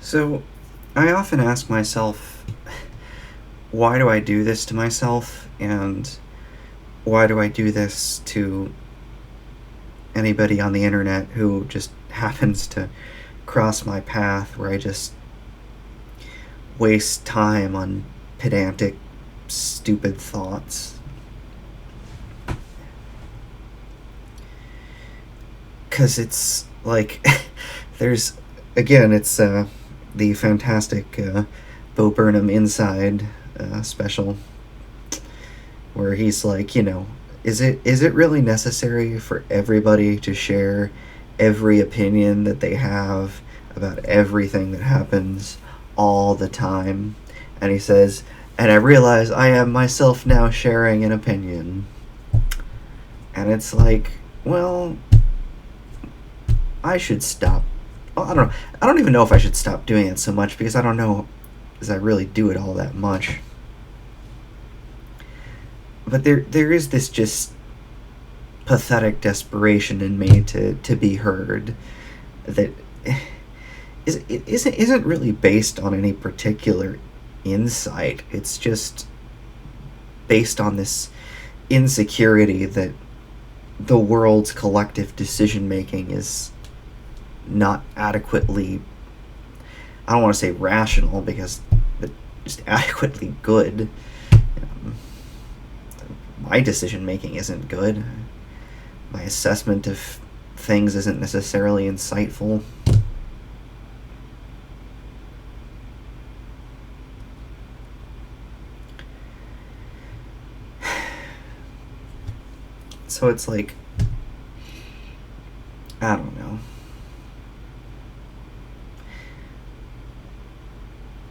So, I often ask myself, why do I do this to myself? And why do I do this to anybody on the internet who just happens to cross my path where I just waste time on pedantic, stupid thoughts? Because it's like, there's, again, it's the fantastic Bo Burnham Inside special where he's like, is it really necessary for everybody to share every opinion that they have about everything that happens all the time? And he says, and I realize I am myself now sharing an opinion. And it's like, well, I should stop. Well, I don't know. I don't even know if I should stop doing it so much because I don't know as I really do it all that much. But there is this just pathetic desperation in me to be heard that isn't really based on any particular insight. It's just based on this insecurity that the world's collective decision making is not adequately, I don't want to say rational because but just adequately good. Um, my decision making isn't good. My assessment of things isn't necessarily insightful. So it's like, I don't know.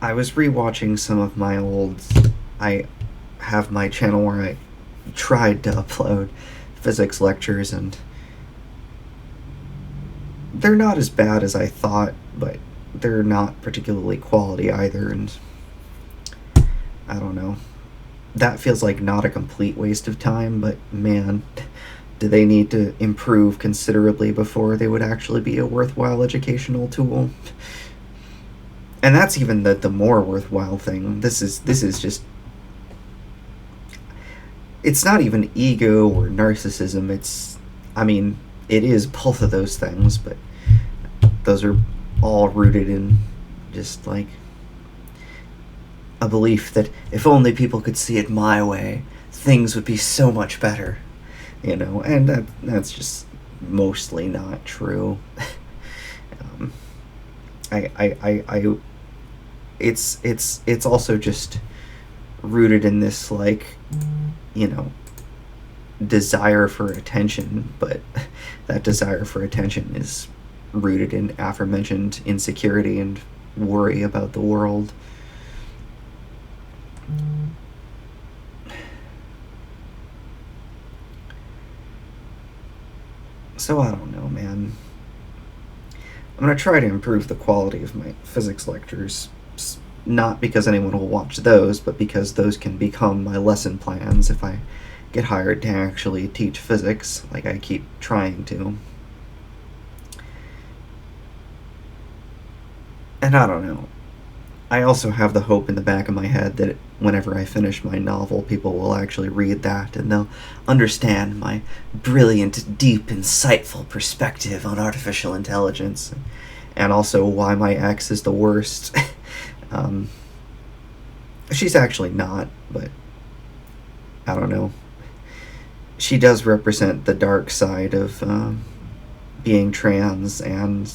I was rewatching some of my old. I have my channel where I tried to upload physics lectures, and they're not as bad as I thought, but they're not particularly quality either, and I don't know. That feels like not a complete waste of time, but man, do they need to improve considerably before they would actually be a worthwhile educational tool? And that's even the more worthwhile thing. This is just, it's not even ego or narcissism. It's, I mean, it is both of those things, but those are all rooted in just like a belief that if only people could see it my way, things would be so much better, and that's just mostly not true. um, I it's also just rooted in this like, you know, desire for attention, but that desire for attention is rooted in aforementioned insecurity and worry about the world. So I don't know, man. I'm gonna try to improve the quality of my physics lectures. Not because anyone will watch those, but because those can become my lesson plans if I get hired to actually teach physics, like I keep trying to. And I don't know. I also have the hope in the back of my head that whenever I finish my novel, people will actually read that and they'll understand my brilliant, deep, insightful perspective on artificial intelligence, and also why my ex is the worst. um, she's actually not, but I don't know. She does represent the dark side of being trans and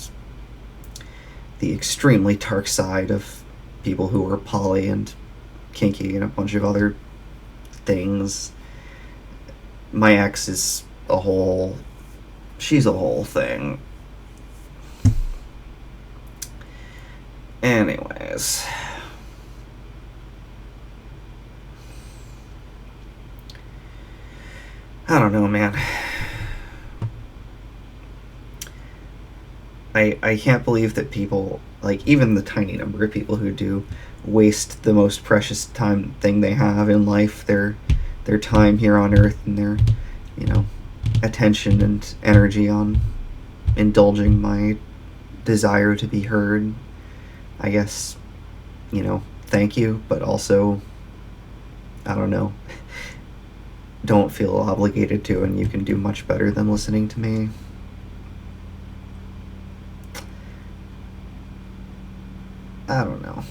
the extremely dark side of people who are poly and kinky and a bunch of other things. My ex is a whole. She's a whole thing. Anyways. I don't know, man. I can't believe that people, like, even the tiny number of people who do waste the most precious time thing they have in life, their time here on earth, and their, you know, attention and energy on indulging my desire to be heard. I guess, thank you, but also, I don't know, don't feel obligated to, and you can do much better than listening to me. I don't know.